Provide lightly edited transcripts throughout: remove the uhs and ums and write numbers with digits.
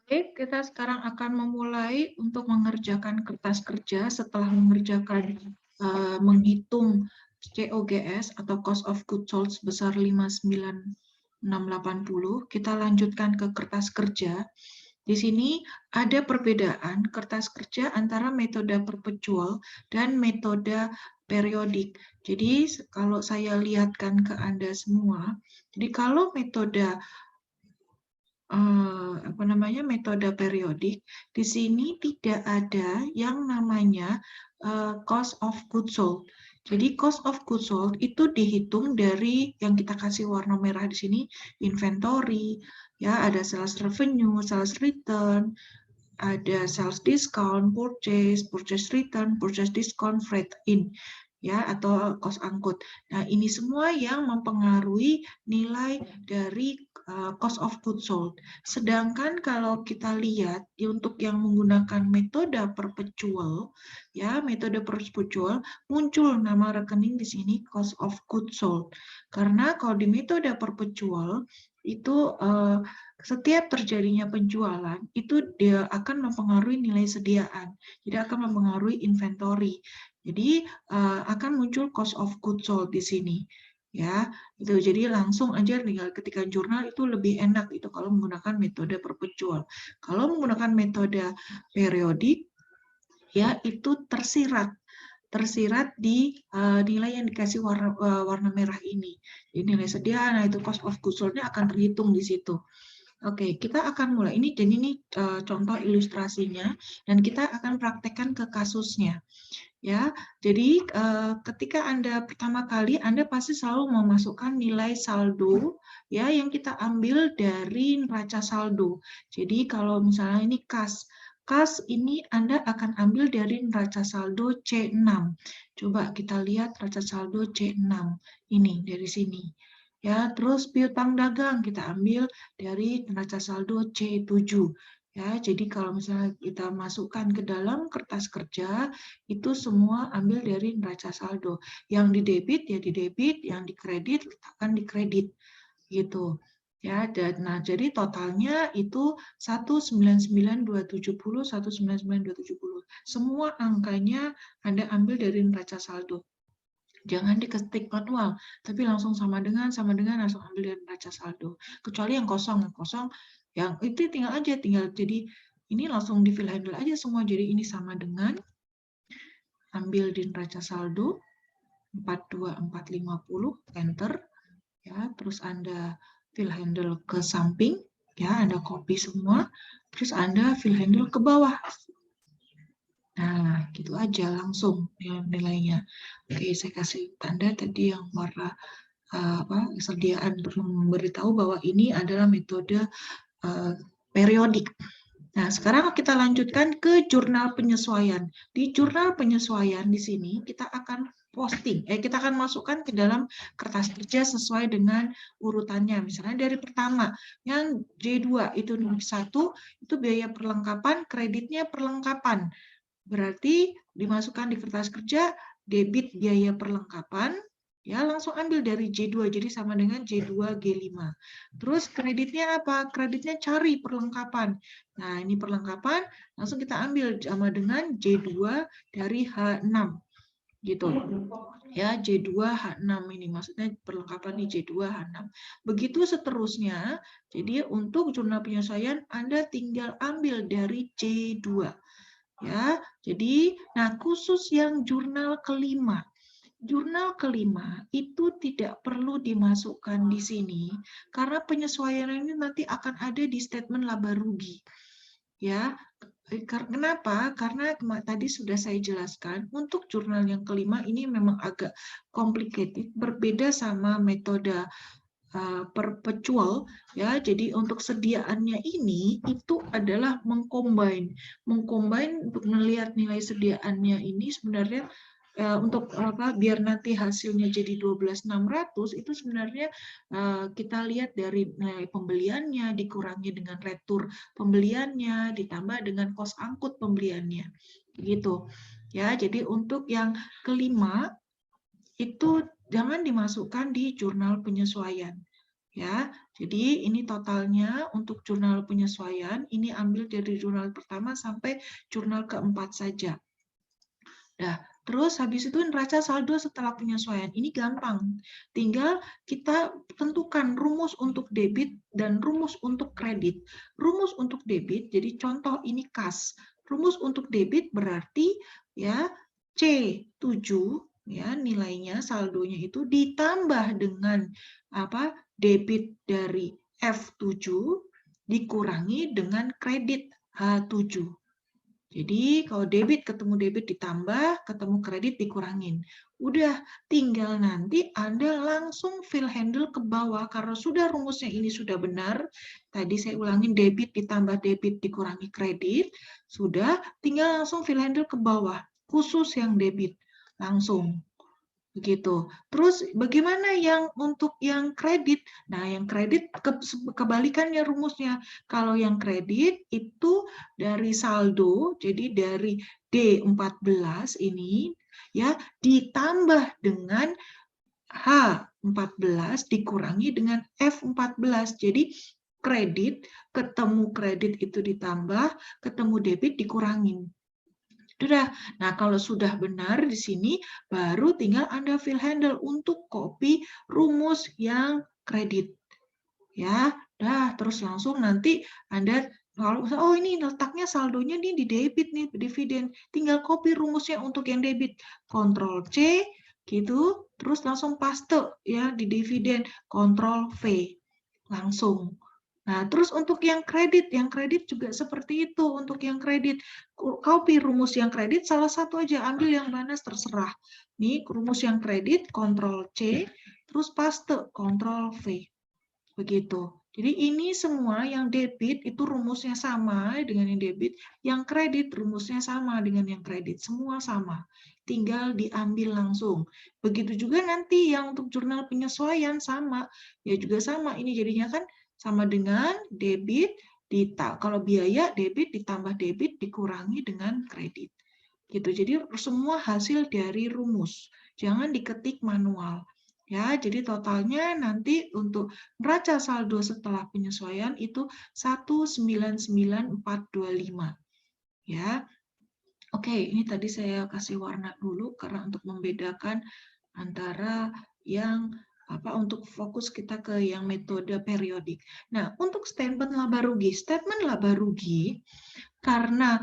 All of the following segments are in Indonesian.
Baik, kita sekarang akan memulai untuk mengerjakan kertas kerja setelah mengerjakan menghitung COGS atau Cost of Goods Sold sebesar 59680. Kita lanjutkan ke kertas kerja. Di sini ada perbedaan kertas kerja antara metode perpetual dan metode periodik. Jadi kalau saya lihatkan ke Anda semua, jadi kalau metode metode periodik, di sini tidak ada yang namanya cost of goods sold. Jadi cost of goods sold itu dihitung dari yang kita kasih warna merah di sini, inventory, ya ada sales revenue, sales return, ada sales discount, purchase return, purchase discount, freight in, ya atau kos angkut. Nah, ini semua yang mempengaruhi nilai dari cost of goods sold. Sedangkan kalau kita lihat untuk yang menggunakan metode perpetual, ya metode perpetual muncul nama rekening di sini cost of goods sold. Karena kalau di metode perpetual itu setiap terjadinya penjualan itu dia akan mempengaruhi nilai sediaan, jadi akan mempengaruhi inventory. Jadi akan muncul cost of goods sold di sini, ya. Itu jadi langsung aja tinggal ketika jurnal itu lebih enak itu kalau menggunakan metode perpetual. Kalau menggunakan metode periodik, ya itu tersirat di nilai yang dikasih warna merah ini. Jadi nilai sediaan, nah itu cost of goods sold-nya akan terhitung di situ. Oke, kita akan mulai. Jadi ini contoh ilustrasinya dan kita akan praktekkan ke kasusnya. Ya, jadi ketika Anda pertama kali Anda pasti selalu memasukkan nilai saldo ya yang kita ambil dari neraca saldo. Jadi kalau misalnya ini kas ini Anda akan ambil dari neraca saldo C6. Coba kita lihat neraca saldo C6 ini dari sini. Ya, terus piutang dagang kita ambil dari neraca saldo C7. Ya, jadi kalau misalnya kita masukkan ke dalam kertas kerja, itu semua ambil dari neraca saldo. Yang di debit ya di debit, yang di kredit akan di kredit gitu. Ya, nah jadi totalnya itu 199.270, 199.270. Semua angkanya Anda ambil dari neraca saldo. Jangan diketik manual, tapi langsung sama dengan langsung ambil dari neraca saldo. Kecuali yang kosong yang itu tinggal jadi ini langsung di fill handle aja semua. Jadi ini sama dengan ambil di neraca saldo 42450 enter ya, terus Anda fill handle ke samping ya, Anda copy semua, terus Anda fill handle ke bawah. Nah, gitu aja langsung nilainya. Oke, saya kasih tanda tadi yang warna kesediaan untuk memberitahu bahwa ini adalah metode periodik. Nah, sekarang kita lanjutkan ke jurnal penyesuaian. Di jurnal penyesuaian di sini kita akan posting, kita akan masukkan ke dalam kertas kerja sesuai dengan urutannya. Misalnya dari pertama, yang J2 itu nomor 1, itu biaya perlengkapan, kreditnya perlengkapan. Berarti dimasukkan di kertas kerja, debit biaya perlengkapan, ya langsung ambil dari J2, jadi sama dengan J2 G5. Terus kreditnya apa? Kreditnya cari perlengkapan. Nah, ini perlengkapan, langsung kita ambil sama dengan J2 dari H6. Gitu. Ya, J2 H6 ini maksudnya perlengkapan di J2 H6. Begitu seterusnya. Jadi untuk jurnal penyesuaian Anda tinggal ambil dari J2. Ya, jadi nah khusus yang jurnal kelima. Jurnal kelima itu tidak perlu dimasukkan di sini karena penyesuaian ini nanti akan ada di statement laba rugi. Ya, kenapa? Karena tadi sudah saya jelaskan, untuk jurnal yang kelima ini memang agak complicated, berbeda sama metode perpetual ya. Jadi untuk sediaannya ini itu adalah mengcombine untuk melihat nilai sediaannya ini sebenarnya untuk biar nanti hasilnya jadi 12.600 itu sebenarnya kita lihat dari nilai pembeliannya dikurangi dengan retur pembeliannya ditambah dengan kos angkut pembeliannya gitu ya. Jadi untuk yang kelima itu jangan dimasukkan di jurnal penyesuaian Ya, jadi ini totalnya untuk jurnal penyesuaian, ini ambil dari jurnal pertama sampai jurnal keempat saja. Nah, terus habis itu neraca saldo setelah penyesuaian. Ini gampang. Tinggal kita tentukan rumus untuk debit dan rumus untuk kredit. Rumus untuk debit, jadi contoh ini kas. Rumus untuk debit berarti ya C7 ya nilainya saldonya itu ditambah dengan apa? Debit dari F7 dikurangi dengan kredit H7. Jadi kalau debit ketemu debit ditambah, ketemu kredit dikurangin. Udah, tinggal nanti Anda langsung fill handle ke bawah karena sudah rumusnya ini sudah benar. Tadi saya ulangin debit ditambah debit dikurangi kredit. Sudah, tinggal langsung fill handle ke bawah. Khusus yang debit. Langsung. Begitu. Terus bagaimana yang untuk yang kredit? Nah, yang kredit kebalikannya rumusnya. Kalau yang kredit itu dari saldo, jadi dari D14 ini ya ditambah dengan H14 dikurangi dengan F14. Jadi kredit ketemu kredit itu ditambah, ketemu debit dikurangin. Sudah. Nah, kalau sudah benar di sini, baru tinggal Anda fill handle untuk copy rumus yang kredit. Ya, dah terus langsung nanti Anda kalau oh ini letaknya saldonya nih di debit nih, dividen. Tinggal copy rumusnya untuk yang debit. Ctrl C gitu, terus langsung paste ya di dividen, Ctrl V. Langsung. Nah, terus untuk yang kredit juga seperti itu. Untuk yang kredit, copy rumus yang kredit, salah satu aja, ambil yang mana terserah. Nih, rumus yang kredit, Ctrl C, terus paste, Ctrl V. Begitu. Jadi ini semua yang debit itu rumusnya sama dengan yang debit, yang kredit rumusnya sama dengan yang kredit, semua sama. Tinggal diambil langsung. Begitu juga nanti yang untuk jurnal penyesuaian sama, ya juga sama. Ini jadinya kan sama dengan debit, kalau biaya debit ditambah debit dikurangi dengan kredit. Gitu. Jadi semua hasil dari rumus. Jangan diketik manual. Ya, jadi totalnya nanti untuk neraca saldo setelah penyesuaian itu 199.425. Ya. Oke, ini tadi saya kasih warna dulu karena untuk membedakan antara yang untuk fokus kita ke yang metode periodik. Nah, untuk statement laba rugi karena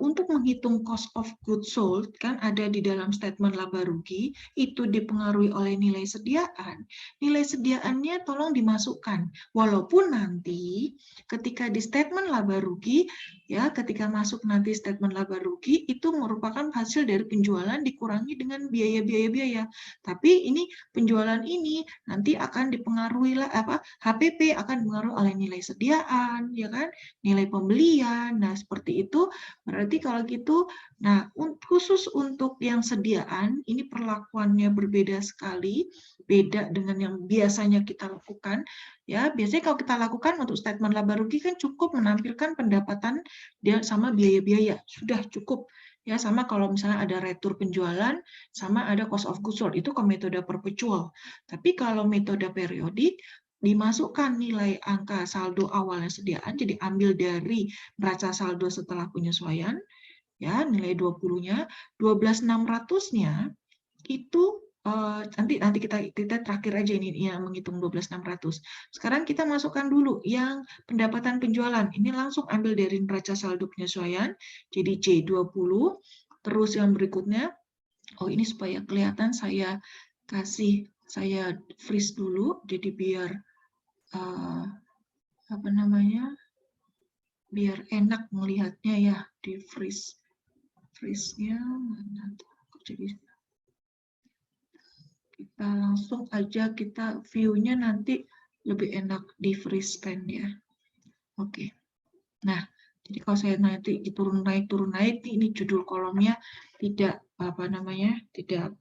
untuk menghitung cost of goods sold kan ada di dalam statement laba rugi itu dipengaruhi oleh nilai sediaan. Nilai sediaannya tolong dimasukkan. Walaupun nanti ketika di statement laba rugi ya ketika masuk nanti statement laba rugi itu merupakan hasil dari penjualan dikurangi dengan biaya-biaya. Tapi ini penjualan ini nanti akan dipengaruhi HPP akan dipengaruhi oleh nilai sediaan ya kan, nilai pembelian. Nah, seperti itu. Berarti kalau gitu, nah khusus untuk yang sediaan, ini perlakuannya berbeda sekali, beda dengan yang biasanya kita lakukan. Ya, biasanya kalau kita lakukan untuk statement laba rugi kan cukup menampilkan pendapatan dia sama biaya-biaya, sudah cukup. Ya, sama kalau misalnya ada retur penjualan, sama ada cost of goods sold, itu ke metode perpetual. Tapi kalau metode periodik, dimasukkan nilai angka saldo awalnya sediaan, jadi ambil dari neraca saldo setelah penyesuaian, ya nilai 20-nya, 12.600-nya itu nanti kita terakhir aja ini yang menghitung 12.600. Sekarang kita masukkan dulu yang pendapatan penjualan. Ini langsung ambil dari neraca saldo penyesuaian, jadi C20. Terus yang berikutnya, oh ini supaya kelihatan saya freeze dulu, jadi biar biar enak melihatnya ya di freeze-nya mana tuh. Jadi kita langsung aja kita view-nya nanti lebih enak di freeze pen ya. Oke. Nah, jadi kalau saya nanti turun naik ini judul kolomnya tidak tidak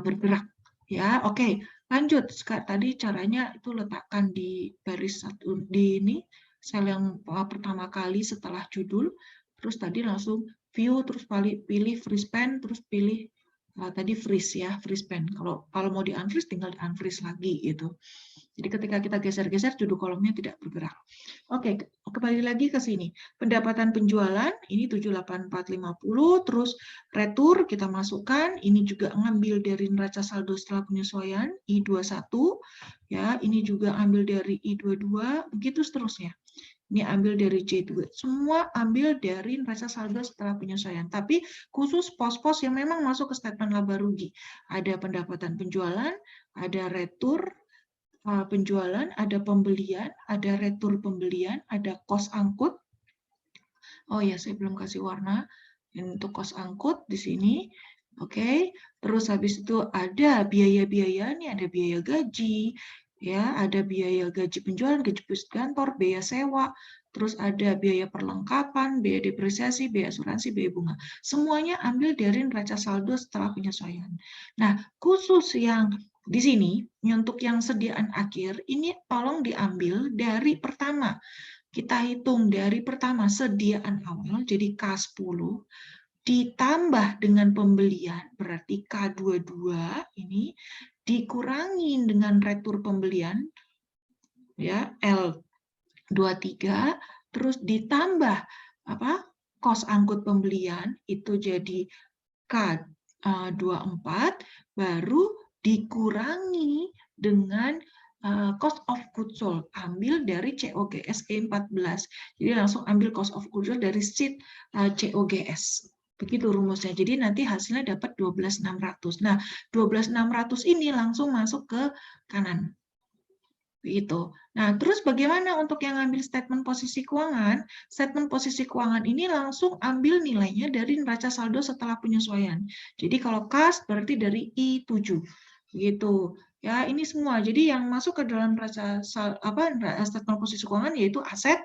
bergerak ya. Oke, lanjut. Tadi caranya itu letakkan di baris satu di ini sel yang pertama kali setelah judul, terus tadi langsung view, terus pilih freeze pen, terus pilih tadi freeze ya, freeze pen. Kalau mau di unfreeze tinggal di unfreeze lagi gitu. Jadi ketika kita geser-geser judul kolomnya tidak bergerak. Oke, kembali lagi ke sini. Pendapatan penjualan ini 78450, terus retur kita masukkan, ini juga ngambil dari neraca saldo setelah penyesuaian I21 ya, ini juga ambil dari I22, begitu seterusnya. Ini ambil dari J2. Semua ambil dari neraca saldo setelah penyesuaian. Tapi khusus pos-pos yang memang masuk ke statement laba rugi. Ada pendapatan penjualan, ada retur penjualan, ada pembelian, ada retur pembelian, ada kos angkut. Oh ya, saya belum kasih warna untuk kos angkut di sini. Oke, terus habis itu ada biaya-biaya, nih ada biaya gaji, ya, ada biaya gaji penjualan, gaji kantor, biaya sewa, terus ada biaya perlengkapan, biaya depresiasi, biaya asuransi, biaya bunga. Semuanya ambil dari neraca saldo setelah penyesuaian. Nah, khusus yang di sini, untuk yang sediaan akhir, ini tolong diambil dari pertama. Kita hitung dari pertama sediaan awal, jadi K10, ditambah dengan pembelian, berarti K22 ini dikurangi dengan retur pembelian, ya L23, terus ditambah kos angkut pembelian, itu jadi K24, baru dikurangi dengan cost of goods sold, ambil dari COGS E14. Jadi langsung ambil cost of goods sold dari sheet COGS. Begitu rumusnya. Jadi nanti hasilnya dapat 12.600. Nah, 12.600 ini langsung masuk ke kanan. Begitu. Nah, terus bagaimana untuk yang ambil statement posisi keuangan? Statement posisi keuangan ini langsung ambil nilainya dari neraca saldo setelah penyesuaian. Jadi kalau kas berarti dari I7. Begitu. Ya, ini semua. Jadi yang masuk ke dalam neraca statement posisi keuangan yaitu aset,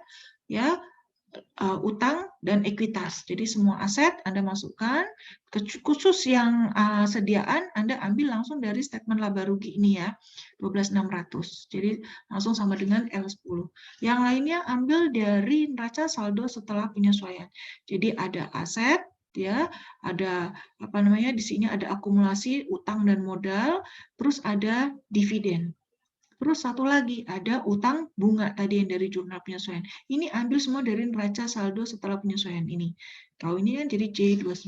ya, utang dan ekuitas. Jadi semua aset Anda masukkan, khusus yang sediaan Anda ambil langsung dari statement laba rugi ini ya, 12.600. Jadi langsung sama dengan L10. Yang lainnya ambil dari neraca saldo setelah penyesuaian. Jadi ada aset, ya, ada di sini ada akumulasi utang dan modal, terus ada dividen. Terus satu lagi, ada utang bunga tadi yang dari jurnal penyesuaian. Ini ambil semua dari neraca saldo setelah penyesuaian ini. Kalau ini kan jadi J29.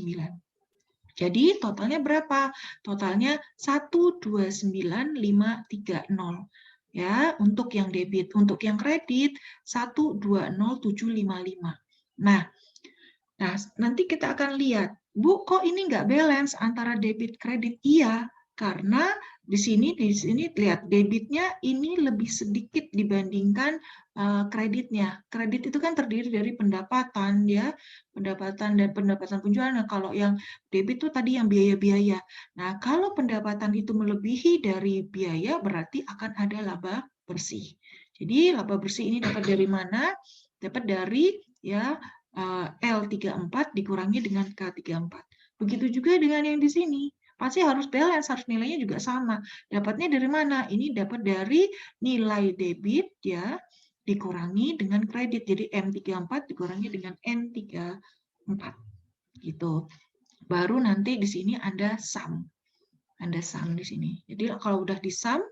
Jadi totalnya berapa? Totalnya 129.530. Ya, untuk yang debit, untuk yang kredit 120.755. Nah, nanti kita akan lihat, Bu, kok ini nggak balance antara debit kredit? Iya, karena di sini lihat debitnya ini lebih sedikit dibandingkan kreditnya. Kredit itu kan terdiri dari pendapatan ya, pendapatan dan pendapatan penjualan. Nah, kalau yang debit itu tadi yang biaya-biaya. Nah, kalau pendapatan itu melebihi dari biaya berarti akan ada laba bersih. Jadi laba bersih ini dapat dari mana? Dapat dari ya L34 dikurangi dengan K34. Begitu juga dengan yang di sini. Pasti harus balance, harus nilainya juga sama. Dapatnya dari mana? Ini dapat dari nilai debit ya dikurangi dengan kredit. Jadi M34 dikurangi dengan N34. Gitu. Baru nanti di sini ada sum. Ada sum di sini. Jadi kalau udah di sum,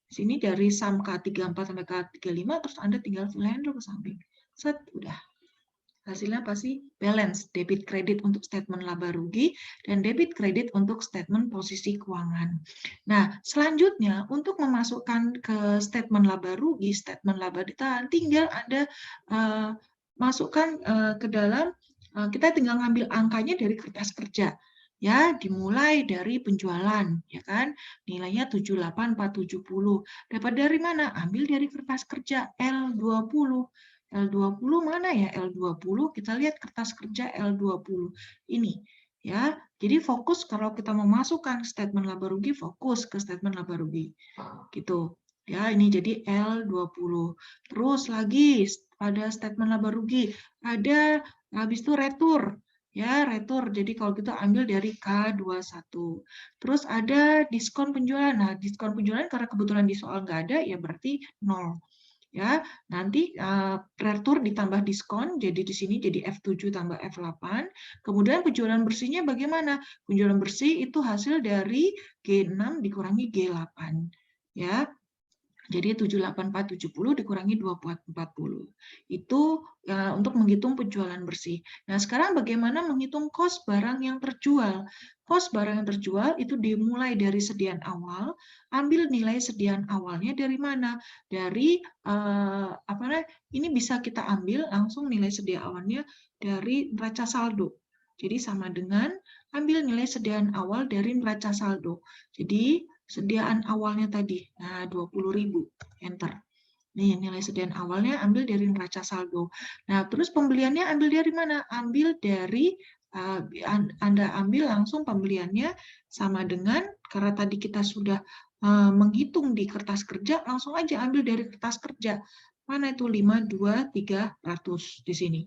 di sini dari sum K34 sampai K35 terus Anda tinggal fill handle ke samping. Set, udah. Hasilnya pasti balance, debit kredit untuk statement laba rugi dan debit kredit untuk statement posisi keuangan. Nah, selanjutnya untuk memasukkan ke statement laba rugi, statement laba ditahan, tinggal Anda masukkan ke dalam, kita tinggal ngambil angkanya dari kertas kerja. Ya, dimulai dari penjualan, ya kan? Nilainya 78470. Dapat dari mana? Ambil dari kertas kerja L20. L20 mana ya L20? Kita lihat kertas kerja L20. Ini ya. Jadi fokus kalau kita memasukkan statement laba rugi, fokus ke statement laba rugi. Gitu. Ya, ini jadi L20. Terus lagi pada statement laba rugi ada habis itu retur. Ya, retur. Jadi kalau kita ambil dari K21. Terus ada diskon penjualan. Nah, diskon penjualan karena kebetulan di soal nggak ada, ya berarti 0. Ya, nanti retur ditambah diskon, jadi di sini jadi F7 tambah F8. Kemudian penjualan bersihnya bagaimana? Penjualan bersih itu hasil dari G6 dikurangi G8. Ya, jadi 78470 dikurangi 2440. Itu untuk menghitung penjualan bersih. Nah, sekarang bagaimana menghitung kos barang yang terjual? Kos barang yang terjual itu dimulai dari sediaan awal, ambil nilai sediaan awalnya dari mana? Dari ini bisa kita ambil langsung nilai sedia awalnya dari neraca saldo. Jadi sama dengan ambil nilai sediaan awal dari neraca saldo. Jadi sediaan awalnya tadi, nah 20.000, enter. Nih, nilai sediaan awalnya ambil dari neraca saldo. Nah, terus pembeliannya ambil dari mana? Ambil dari, Anda ambil langsung pembeliannya sama dengan, karena tadi kita sudah menghitung di kertas kerja, langsung aja ambil dari kertas kerja. Mana itu 5, 2, 300 di sini.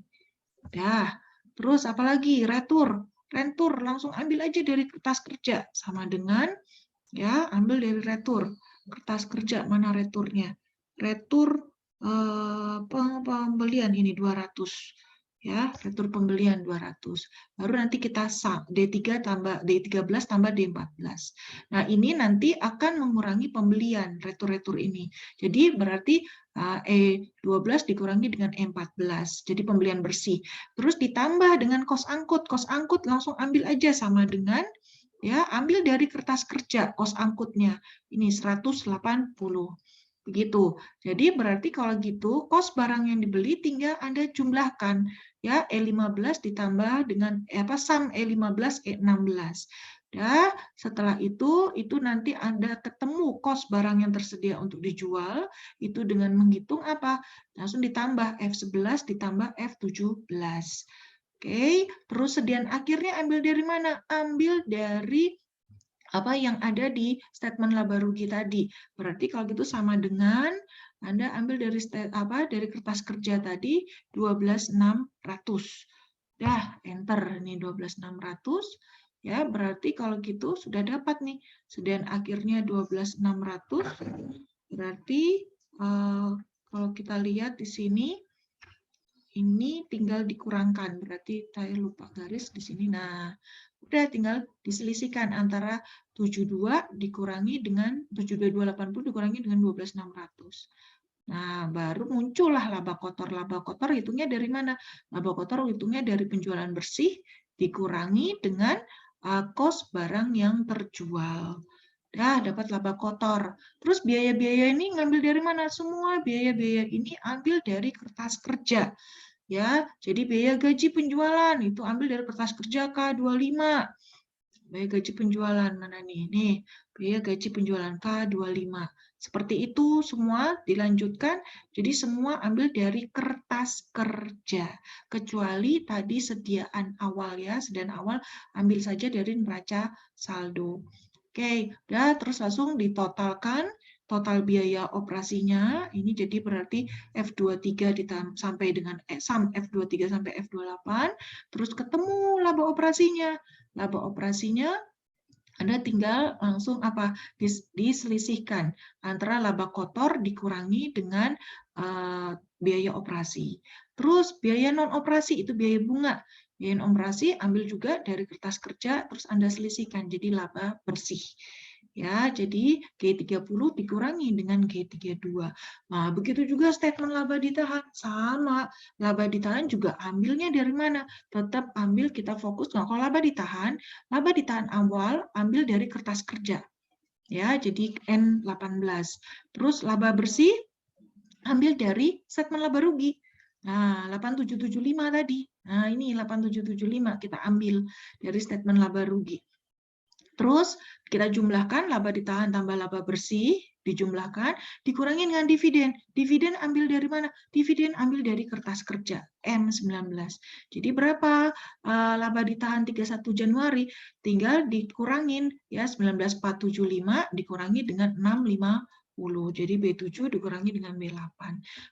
Dah, terus apalagi? Retur. Retur, langsung ambil aja dari kertas kerja. Sama dengan, ya, ambil dari retur. Kertas kerja, mana returnya? Retur pembelian ini 200. Ya, retur pembelian 200. Baru nanti kita D3 tambah D13 tambah D14. Nah, ini nanti akan mengurangi pembelian retur-retur ini. Jadi berarti E12 dikurangi dengan E14. Jadi pembelian bersih. Terus ditambah dengan kos angkut. Kos angkut langsung ambil aja sama dengan, ya, ambil dari kertas kerja kos angkutnya. Ini 180. Begitu. Jadi berarti kalau gitu kos barang yang dibeli tinggal Anda jumlahkan, ya, E15 ditambah dengan sum E15 E16. Ya, setelah itu nanti Anda ketemu kos barang yang tersedia untuk dijual itu dengan menghitung apa? Langsung ditambah F11 ditambah F17. Oke, terus sediaan akhirnya ambil dari mana? Ambil dari apa yang ada di statement laba rugi tadi. Berarti kalau gitu sama dengan Anda ambil dari dari kertas kerja tadi 12.600. Dah, enter nih 12.600. Ya, berarti kalau gitu sudah dapat nih sediaan akhirnya 12.600. Berarti kalau kita lihat di sini ini tinggal dikurangkan, berarti saya lupa garis di sini. Nah, udah tinggal diselisihkan antara 72 dikurangi dengan 72280 dikurangi dengan 12.600. Nah, baru muncullah laba kotor. Laba kotor hitungnya dari mana? Laba kotor hitungnya dari penjualan bersih dikurangi dengan kos barang yang terjual. Nah, dapat laba kotor. Terus biaya-biaya ini ngambil dari mana? Semua biaya-biaya ini ambil dari kertas kerja. Ya, jadi biaya gaji penjualan itu ambil dari kertas kerja K25. Biaya gaji penjualan mana nih? Nih, biaya gaji penjualan K25. Seperti itu semua dilanjutkan. Jadi semua ambil dari kertas kerja. Kecuali tadi sediaan awal, ya. Sediaan awal ambil saja dari neraca saldo. Oke, udah, terus langsung ditotalkan total biaya operasinya. Ini jadi berarti F23 sampai dengan sum F23 sampai F28. Terus ketemu laba operasinya. Laba operasinya Anda tinggal langsung diselisihkan antara laba kotor dikurangi dengan biaya operasi. Terus biaya non operasi itu biaya bunga. Biaya non operasi ambil juga dari kertas kerja terus Anda selisihkan jadi laba bersih. Ya, jadi G30 dikurangi dengan G32. Nah, begitu juga statement laba ditahan. Sama, laba ditahan juga ambilnya dari mana? Tetap ambil, kita fokus. Nah, kalau laba ditahan awal ambil dari kertas kerja. Ya, jadi N18. Terus laba bersih ambil dari statement laba rugi. Nah, 8775 tadi. Nah, ini 8775 kita ambil dari statement laba rugi. Terus kita jumlahkan laba ditahan tambah laba bersih, dijumlahkan, dikurangi dengan dividen. Dividen ambil dari mana? Dividen ambil dari kertas kerja, M19. Jadi berapa laba ditahan 31 Januari? Tinggal dikurangin, ya, 19.475 dikurangi dengan 650. Jadi B7 dikurangi dengan B8.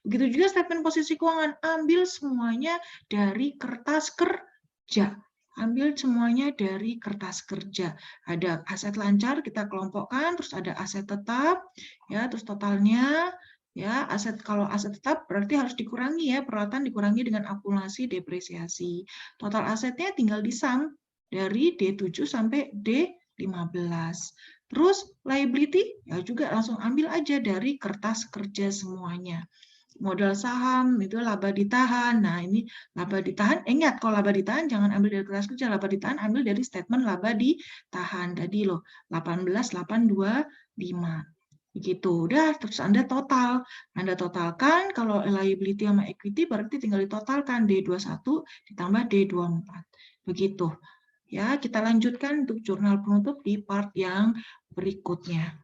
Begitu juga statement posisi keuangan, ambil semuanya dari kertas kerja. Ambil semuanya dari kertas kerja. Ada aset lancar, kita kelompokkan, terus ada aset tetap, ya, terus totalnya, Ya, kalau aset tetap berarti harus dikurangi ya, peralatan dikurangi dengan akumulasi depresiasi. Total asetnya tinggal disum dari D7 sampai D15. Terus liability ya juga langsung ambil aja dari kertas kerja semuanya. Modal saham itu laba ditahan. Nah, ini laba ditahan. Ingat, kalau laba ditahan jangan ambil dari kertas kerja, laba ditahan ambil dari statement laba ditahan. Tadi loh, 18.825. Begitu. Udah, terus Anda total. Anda totalkan, kalau liability sama equity berarti tinggal ditotalkan D21 ditambah D24. Begitu. Ya, kita lanjutkan untuk jurnal penutup di part yang berikutnya.